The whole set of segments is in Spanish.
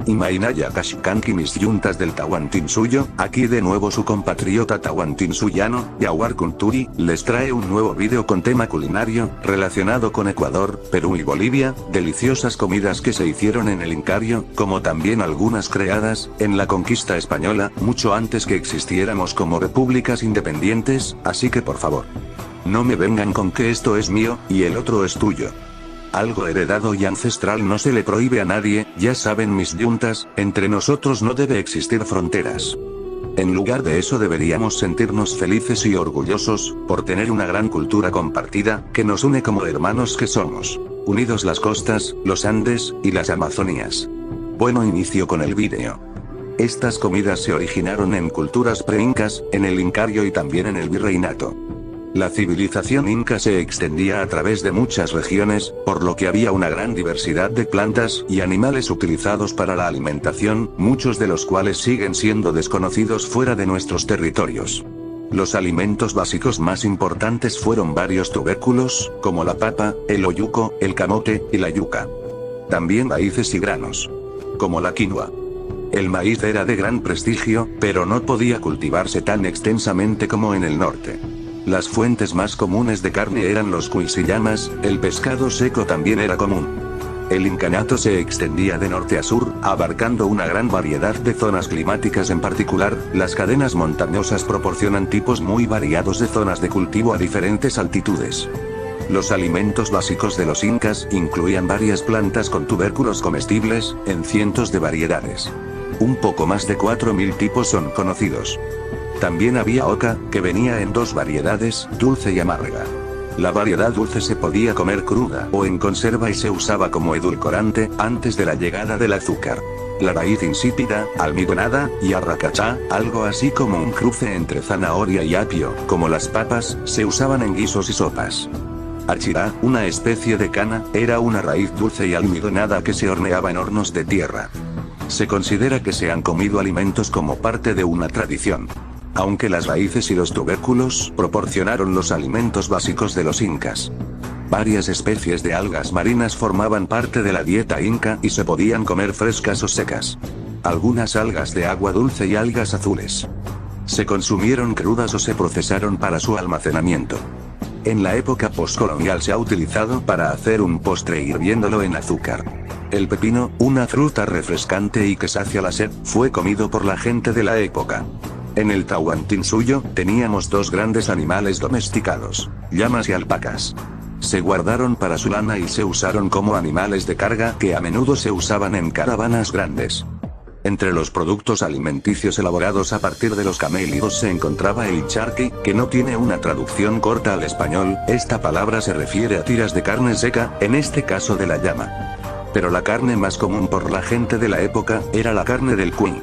Imainaya Kashkanki mis yuntas del Tahuantinsuyo, aquí de nuevo su compatriota tahuantinsuyano, Yawar Kunturi, les trae un nuevo vídeo con tema culinario, relacionado con Ecuador, Perú y Bolivia, deliciosas comidas que se hicieron en el Incario, como también algunas creadas, en la conquista española, mucho antes que existiéramos como repúblicas independientes, así que por favor, no me vengan con que esto es mío, y el otro es tuyo. Algo heredado y ancestral no se le prohíbe a nadie, ya saben mis yuntas, entre nosotros no debe existir fronteras. En lugar de eso deberíamos sentirnos felices y orgullosos, por tener una gran cultura compartida, que nos une como hermanos que somos. Unidos las costas, los Andes, y las Amazonías. Bueno, inicio con el vídeo. Estas comidas se originaron en culturas pre-incas, en el Incario y también en el Virreinato. La civilización inca se extendía a través de muchas regiones, por lo que había una gran diversidad de plantas y animales utilizados para la alimentación, muchos de los cuales siguen siendo desconocidos fuera de nuestros territorios. Los alimentos básicos más importantes fueron varios tubérculos, como la papa, el oyuco, el camote, y la yuca. También raíces y granos, como la quinoa. El maíz era de gran prestigio, pero no podía cultivarse tan extensamente como en el norte. Las fuentes más comunes de carne eran los cuis y llamas, el pescado seco también era común. El incanato se extendía de norte a sur, abarcando una gran variedad de zonas climáticas, en particular, las cadenas montañosas proporcionan tipos muy variados de zonas de cultivo a diferentes altitudes. Los alimentos básicos de los incas incluían varias plantas con tubérculos comestibles, en cientos de variedades. Un poco más de 4000 tipos son conocidos. También había oca, que venía en dos variedades, dulce y amarga. La variedad dulce se podía comer cruda o en conserva y se usaba como edulcorante, antes de la llegada del azúcar. La raíz insípida, almidonada, y arracachá, algo así como un cruce entre zanahoria y apio, como las papas, se usaban en guisos y sopas. Achirá, una especie de cana, era una raíz dulce y almidonada que se horneaba en hornos de tierra. Se considera que se han comido alimentos como parte de una tradición. Aunque las raíces y los tubérculos proporcionaron los alimentos básicos de los incas. Varias especies de algas marinas formaban parte de la dieta inca y se podían comer frescas o secas. Algunas algas de agua dulce y algas azules se consumieron crudas o se procesaron para su almacenamiento. En la época postcolonial se ha utilizado para hacer un postre hirviéndolo en azúcar. El pepino, una fruta refrescante y que sacia la sed, fue comido por la gente de la época. En el Tahuantinsuyo, teníamos dos grandes animales domesticados, llamas y alpacas. Se guardaron para su lana y se usaron como animales de carga que a menudo se usaban en caravanas grandes. Entre los productos alimenticios elaborados a partir de los camélidos se encontraba el charqui, que no tiene una traducción corta al español, esta palabra se refiere a tiras de carne seca, en este caso de la llama. Pero la carne más común por la gente de la época, era la carne del cuy.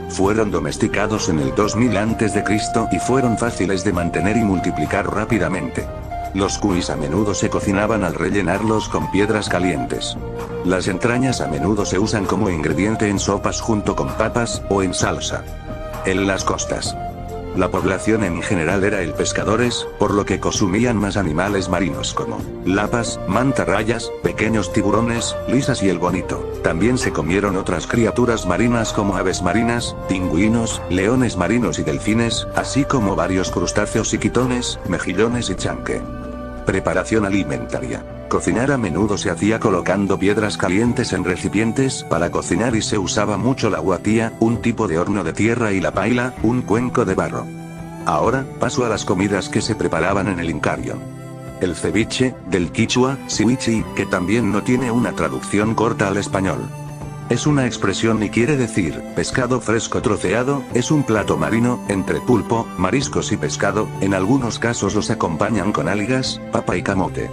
Fueron domesticados en el 2000 a.C. y fueron fáciles de mantener y multiplicar rápidamente. Los cuis a menudo se cocinaban al rellenarlos con piedras calientes. Las entrañas a menudo se usan como ingrediente en sopas junto con papas, o en salsa. En las costas, la población en general era el pescadores, por lo que consumían más animales marinos como lapas, mantarrayas, pequeños tiburones, lisas y el bonito. También se comieron otras criaturas marinas como aves marinas, pingüinos, leones marinos y delfines, así como varios crustáceos y quitones, mejillones y chanque. Preparación alimentaria. Cocinar a menudo se hacía colocando piedras calientes en recipientes para cocinar y se usaba mucho la huatía, un tipo de horno de tierra, y la paila, un cuenco de barro. Ahora, paso a las comidas que se preparaban en el Incario. El ceviche, del quichua, siwichi, que también no tiene una traducción corta al español. Es una expresión y quiere decir, pescado fresco troceado, es un plato marino, entre pulpo, mariscos y pescado, en algunos casos los acompañan con algas, papa y camote.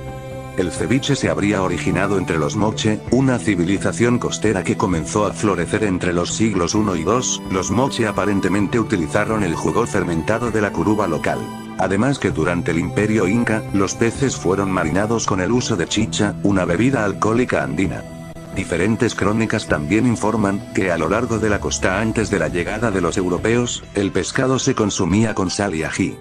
El ceviche se habría originado entre los moche, una civilización costera que comenzó a florecer entre los siglos I y II, los moche aparentemente utilizaron el jugo fermentado de la curuba local. Además que durante el Imperio Inca, los peces fueron marinados con el uso de chicha, una bebida alcohólica andina. Diferentes crónicas también informan que a lo largo de la costa antes de la llegada de los europeos, el pescado se consumía con sal y ají.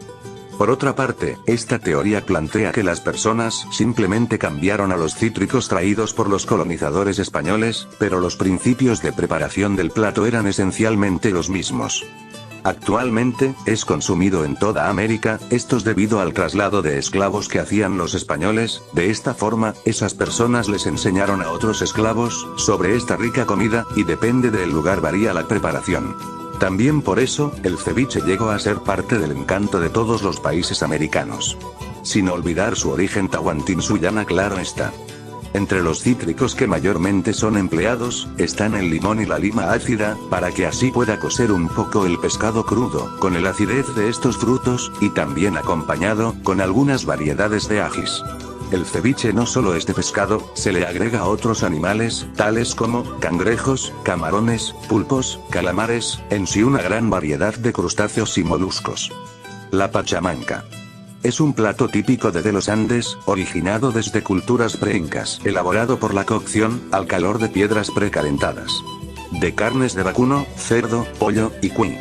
Por otra parte, esta teoría plantea que las personas simplemente cambiaron a los cítricos traídos por los colonizadores españoles, pero los principios de preparación del plato eran esencialmente los mismos. Actualmente, es consumido en toda América, esto es debido al traslado de esclavos que hacían los españoles. De esta forma, esas personas les enseñaron a otros esclavos sobre esta rica comida, y depende del lugar varía la preparación. También por eso, el ceviche llegó a ser parte del encanto de todos los países americanos. Sin olvidar su origen tahuantinsuyana, claro está. Entre los cítricos que mayormente son empleados, están el limón y la lima ácida, para que así pueda cocer un poco el pescado crudo, con el acidez de estos frutos, y también acompañado, con algunas variedades de ajís. El ceviche no solo es de pescado, se le agrega otros animales, tales como cangrejos, camarones, pulpos, calamares, en sí una gran variedad de crustáceos y moluscos. La pachamanca. Es un plato típico de los Andes, originado desde culturas preincas, elaborado por la cocción, al calor de piedras precalentadas. De carnes de vacuno, cerdo, pollo, y cuy.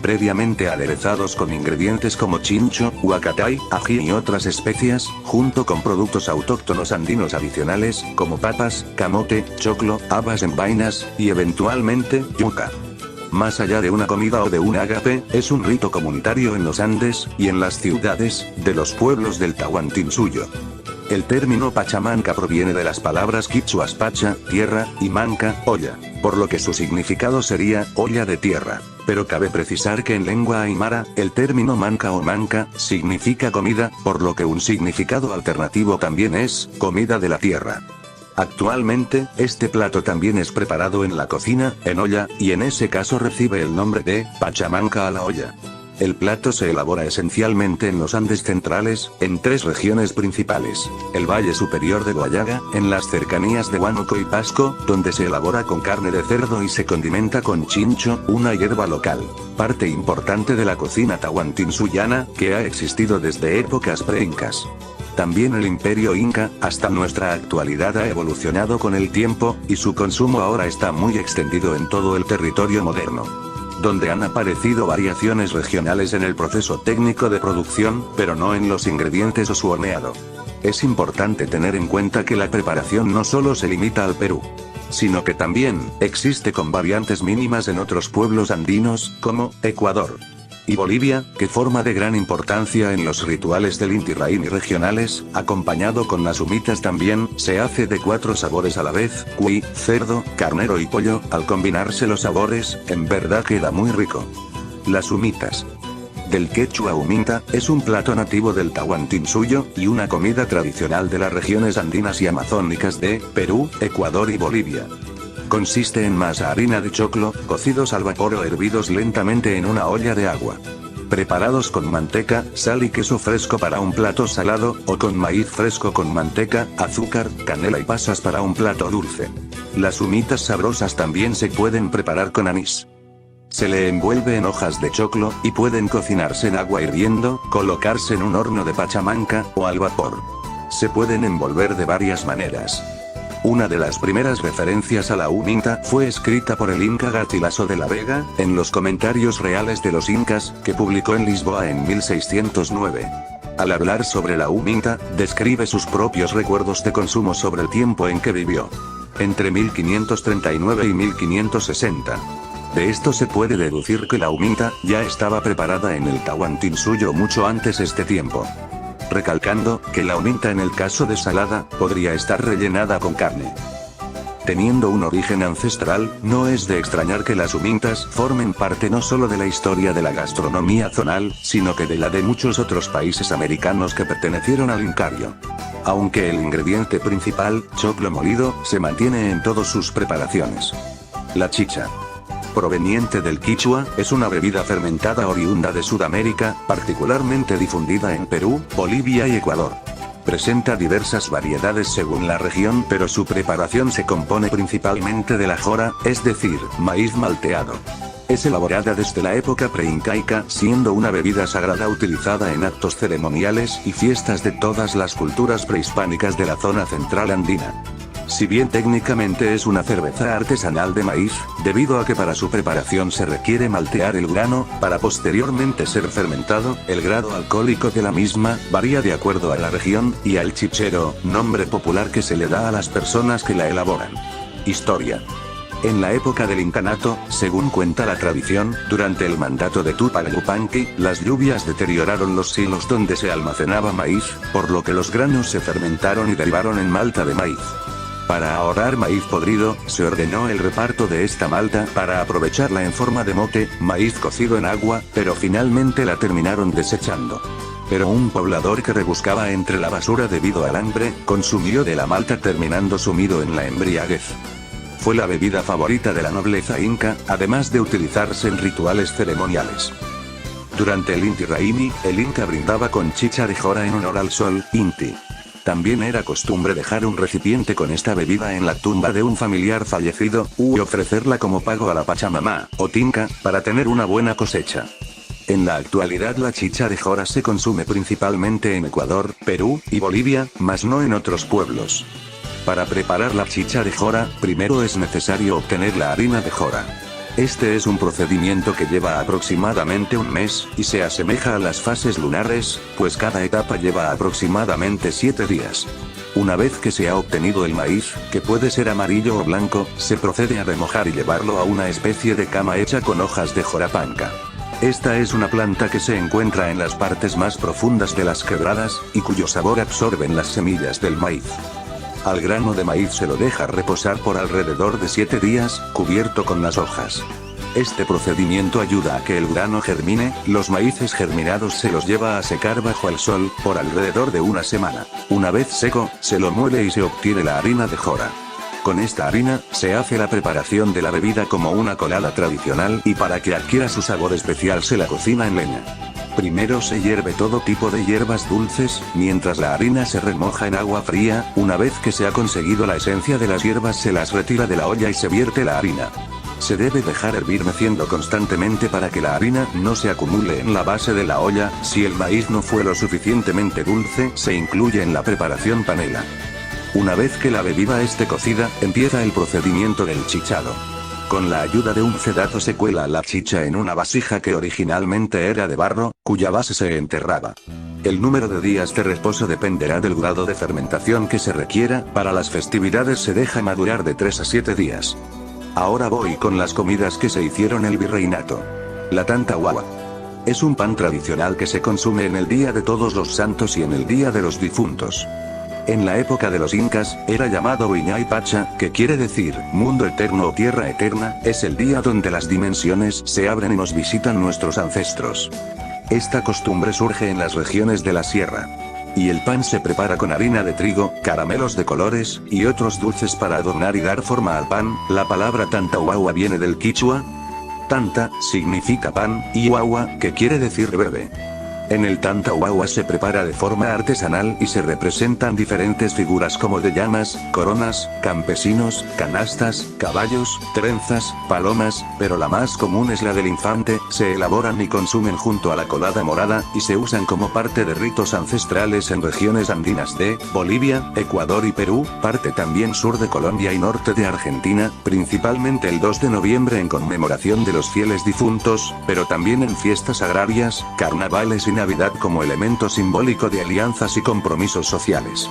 Previamente aderezados con ingredientes como chincho, huacatay, ají y otras especias, junto con productos autóctonos andinos adicionales, como papas, camote, choclo, habas en vainas, y eventualmente, yuca. Más allá de una comida o de un ágape, es un rito comunitario en los Andes, y en las ciudades, de los pueblos del Tahuantinsuyo. El término pachamanca proviene de las palabras quichuas pacha, tierra, y manca, olla, por lo que su significado sería, olla de tierra. Pero cabe precisar que en lengua aymara, el término manca o manca, significa comida, por lo que un significado alternativo también es, comida de la tierra. Actualmente, este plato también es preparado en la cocina, en olla, y en ese caso recibe el nombre de pachamanca a la olla. El plato se elabora esencialmente en los Andes centrales, en tres regiones principales: el Valle Superior de Huallaga, en las cercanías de Huánuco y Pasco, donde se elabora con carne de cerdo y se condimenta con chincho, una hierba local, parte importante de la cocina tahuantinsuyana, que ha existido desde épocas preincas. También el imperio inca, hasta nuestra actualidad, ha evolucionado con el tiempo, y su consumo ahora está muy extendido en todo el territorio moderno, donde han aparecido variaciones regionales en el proceso técnico de producción, pero no en los ingredientes o su horneado. Es importante tener en cuenta que la preparación no solo se limita al Perú, sino que también existe con variantes mínimas en otros pueblos andinos, como Ecuador y Bolivia, que forma de gran importancia en los rituales del Inti Raymi regionales, acompañado con las humitas también. Se hace de 4 sabores a la vez: cuy, cerdo, carnero y pollo. Al combinarse los sabores, en verdad queda muy rico. Las humitas. Del quechua huminta, es un plato nativo del Tahuantinsuyo, y una comida tradicional de las regiones andinas y amazónicas de Perú, Ecuador y Bolivia. Consiste en masa harina de choclo, cocidos al vapor o hervidos lentamente en una olla de agua. Preparados con manteca, sal y queso fresco para un plato salado, o con maíz fresco con manteca, azúcar, canela y pasas para un plato dulce. Las humitas sabrosas también se pueden preparar con anís. Se le envuelve en hojas de choclo, y pueden cocinarse en agua hirviendo, colocarse en un horno de pachamanca, o al vapor. Se pueden envolver de varias maneras. Una de las primeras referencias a la huminta fue escrita por el inca Garcilaso de la Vega, en los Comentarios Reales de los Incas, que publicó en Lisboa en 1609. Al hablar sobre la huminta, describe sus propios recuerdos de consumo sobre el tiempo en que vivió, entre 1539 y 1560. De esto se puede deducir que la huminta ya estaba preparada en el Tahuantinsuyo mucho antes de este tiempo. Recalcando que la huminta en el caso de salada, podría estar rellenada con carne. Teniendo un origen ancestral, no es de extrañar que las humintas formen parte no solo de la historia de la gastronomía zonal, sino que de la de muchos otros países americanos que pertenecieron al Incario. Aunque el ingrediente principal, choclo molido, se mantiene en todas sus preparaciones. La chicha, proveniente del quichua, es una bebida fermentada oriunda de Sudamérica, particularmente difundida en Perú, Bolivia y Ecuador. Presenta diversas variedades según la región, pero su preparación se compone principalmente de la jora, es decir, maíz malteado. Es elaborada desde la época preincaica, siendo una bebida sagrada utilizada en actos ceremoniales y fiestas de todas las culturas prehispánicas de la zona central andina. Si bien técnicamente es una cerveza artesanal de maíz, debido a que para su preparación se requiere maltear el grano, para posteriormente ser fermentado, el grado alcohólico de la misma, varía de acuerdo a la región, y al chichero, nombre popular que se le da a las personas que la elaboran. Historia. En la época del incanato, según cuenta la tradición, durante el mandato de Tupac Yupanqui, las lluvias deterioraron los silos donde se almacenaba maíz, por lo que los granos se fermentaron y derivaron en malta de maíz. Para ahorrar maíz podrido, se ordenó el reparto de esta malta para aprovecharla en forma de mote, maíz cocido en agua, pero finalmente la terminaron desechando. Pero un poblador que rebuscaba entre la basura debido al hambre, consumió de la malta terminando sumido en la embriaguez. Fue la bebida favorita de la nobleza inca, además de utilizarse en rituales ceremoniales. Durante el Inti Raymi, el inca brindaba con chicha de jora en honor al sol, Inti. También era costumbre dejar un recipiente con esta bebida en la tumba de un familiar fallecido, y ofrecerla como pago a la Pachamama, o Tinca, para tener una buena cosecha. En la actualidad la chicha de jora se consume principalmente en Ecuador, Perú, y Bolivia, mas no en otros pueblos. Para preparar la chicha de jora, primero es necesario obtener la harina de jora. Este es un procedimiento que lleva aproximadamente un mes, y se asemeja a las fases lunares, pues cada etapa lleva aproximadamente 7 días. Una vez que se ha obtenido el maíz, que puede ser amarillo o blanco, se procede a remojar y llevarlo a una especie de cama hecha con hojas de jorapanca. Esta es una planta que se encuentra en las partes más profundas de las quebradas, y cuyo sabor absorben las semillas del maíz. Al grano de maíz se lo deja reposar por alrededor de 7 días, cubierto con las hojas. Este procedimiento ayuda a que el grano germine, los maíces germinados se los lleva a secar bajo el sol, por alrededor de una semana. Una vez seco, se lo muele y se obtiene la harina de jora. Con esta harina, se hace la preparación de la bebida como una colada tradicional y para que adquiera su sabor especial se la cocina en leña. Primero se hierve todo tipo de hierbas dulces, mientras la harina se remoja en agua fría. Una vez que se ha conseguido la esencia de las hierbas se las retira de la olla y se vierte la harina. Se debe dejar hervir meciendo constantemente para que la harina no se acumule en la base de la olla. Si el maíz no fue lo suficientemente dulce, se incluye en la preparación panela. Una vez que la bebida esté cocida, empieza el procedimiento del chichado. Con la ayuda de un cedazo se cuela la chicha en una vasija que originalmente era de barro, cuya base se enterraba. El número de días de reposo dependerá del grado de fermentación que se requiera. Para las festividades se deja madurar de 3 a 7 días. Ahora voy con las comidas que se hicieron en el virreinato. La tanta guagua. Es un pan tradicional que se consume en el Día de Todos los Santos y en el Día de los Difuntos. En la época de los incas, era llamado Huiñay Pacha, que quiere decir, mundo eterno o tierra eterna. Es el día donde las dimensiones se abren y nos visitan nuestros ancestros. Esta costumbre surge en las regiones de la sierra. Y el pan se prepara con harina de trigo, caramelos de colores, y otros dulces para adornar y dar forma al pan. La palabra tanta huahua viene del quichua. Tanta, significa pan, y huahua, que quiere decir bebé. En el tanta huahua se prepara de forma artesanal y se representan diferentes figuras como de llamas, coronas, campesinos, canastas, caballos, trenzas, palomas, pero la más común es la del infante. Se elaboran y consumen junto a la colada morada, y se usan como parte de ritos ancestrales en regiones andinas de Bolivia, Ecuador y Perú, parte también sur de Colombia y norte de Argentina, principalmente el 2 de noviembre en conmemoración de los fieles difuntos, pero también en fiestas agrarias, carnavales y Navidad como elemento simbólico de alianzas y compromisos sociales.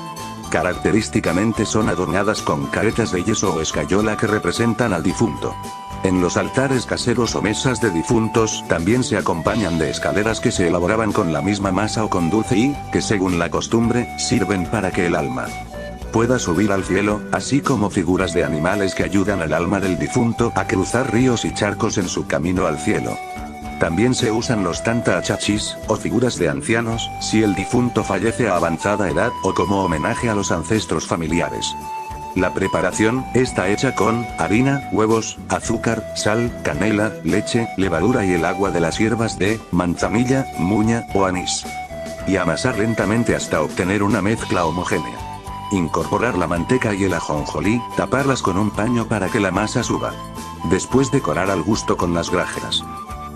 Característicamente son adornadas con caretas de yeso o escayola que representan al difunto. En los altares caseros o mesas de difuntos también se acompañan de escaleras que se elaboraban con la misma masa o con dulce y, que según la costumbre, sirven para que el alma pueda subir al cielo, así como figuras de animales que ayudan al alma del difunto a cruzar ríos y charcos en su camino al cielo. También se usan los tanta achachis, o figuras de ancianos, si el difunto fallece a avanzada edad, o como homenaje a los ancestros familiares. La preparación está hecha con harina, huevos, azúcar, sal, canela, leche, levadura y el agua de las hierbas de manzanilla, muña o anís. Y amasar lentamente hasta obtener una mezcla homogénea. Incorporar la manteca y el ajonjolí, taparlas con un paño para que la masa suba. Después decorar al gusto con las grájeas.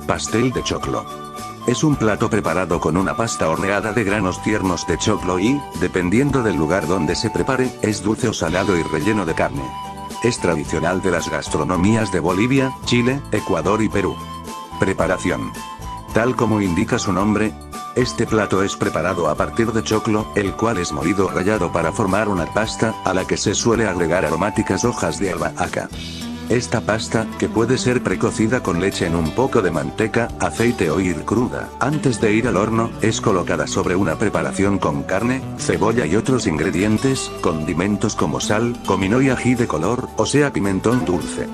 Pastel de choclo. Es un plato preparado con una pasta horneada de granos tiernos de choclo y, dependiendo del lugar donde se prepare, es dulce o salado y relleno de carne. Es tradicional de las gastronomías de Bolivia, Chile, Ecuador y Perú. Preparación. Tal como indica su nombre, este plato es preparado a partir de choclo, el cual es molido o rallado para formar una pasta, a la que se suele agregar aromáticas hojas de albahaca. Esta pasta, que puede ser precocida con leche en un poco de manteca, aceite o ir cruda, antes de ir al horno, es colocada sobre una preparación con carne, cebolla y otros ingredientes, condimentos como sal, comino y ají de color, o sea pimentón dulce.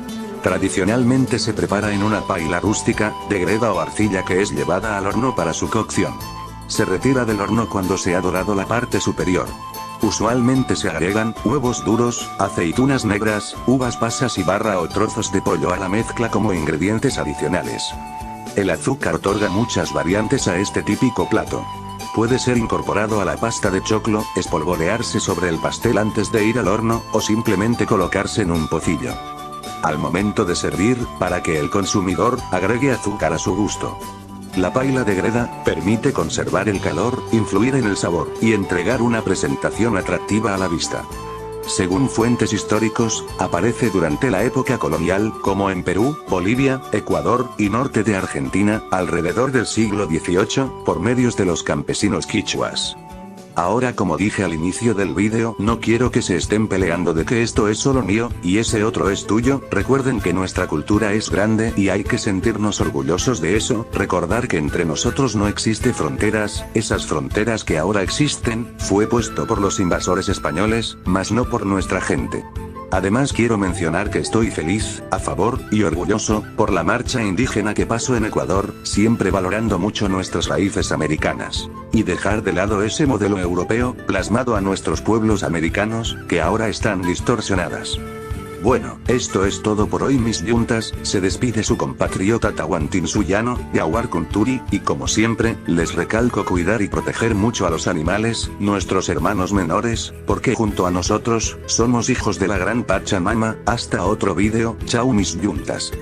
Tradicionalmente se prepara en una paila rústica, de greda o arcilla que es llevada al horno para su cocción. Se retira del horno cuando se ha dorado la parte superior. Usualmente se agregan huevos duros, aceitunas negras, uvas pasas y barra o trozos de pollo a la mezcla como ingredientes adicionales. El azúcar otorga muchas variantes a este típico plato. Puede ser incorporado a la pasta de choclo, espolvorearse sobre el pastel antes de ir al horno, o simplemente colocarse en un pocillo. Al momento de servir, para que el consumidor agregue azúcar a su gusto. La paila de greda permite conservar el calor, influir en el sabor, y entregar una presentación atractiva a la vista. Según fuentes históricos, aparece durante la época colonial, como en Perú, Bolivia, Ecuador, y norte de Argentina, alrededor del siglo XVIII, por medios de los campesinos quichuas. Ahora, como dije al inicio del vídeo, no quiero que se estén peleando de que esto es solo mío, y ese otro es tuyo. Recuerden que nuestra cultura es grande y hay que sentirnos orgullosos de eso, recordar que entre nosotros no existe fronteras, esas fronteras que ahora existen, fue puesto por los invasores españoles, mas no por nuestra gente. Además quiero mencionar que estoy feliz, a favor, y orgulloso, por la marcha indígena que pasó en Ecuador, siempre valorando mucho nuestras raíces americanas. Y dejar de lado ese modelo europeo, plasmado a nuestros pueblos americanos, que ahora están distorsionadas. Bueno, esto es todo por hoy mis yuntas, se despide su compatriota Tawantinsuyo, Yawar Kunturi, y como siempre, les recalco cuidar y proteger mucho a los animales, nuestros hermanos menores, porque junto a nosotros, somos hijos de la gran Pachamama. Hasta otro vídeo, chao mis yuntas.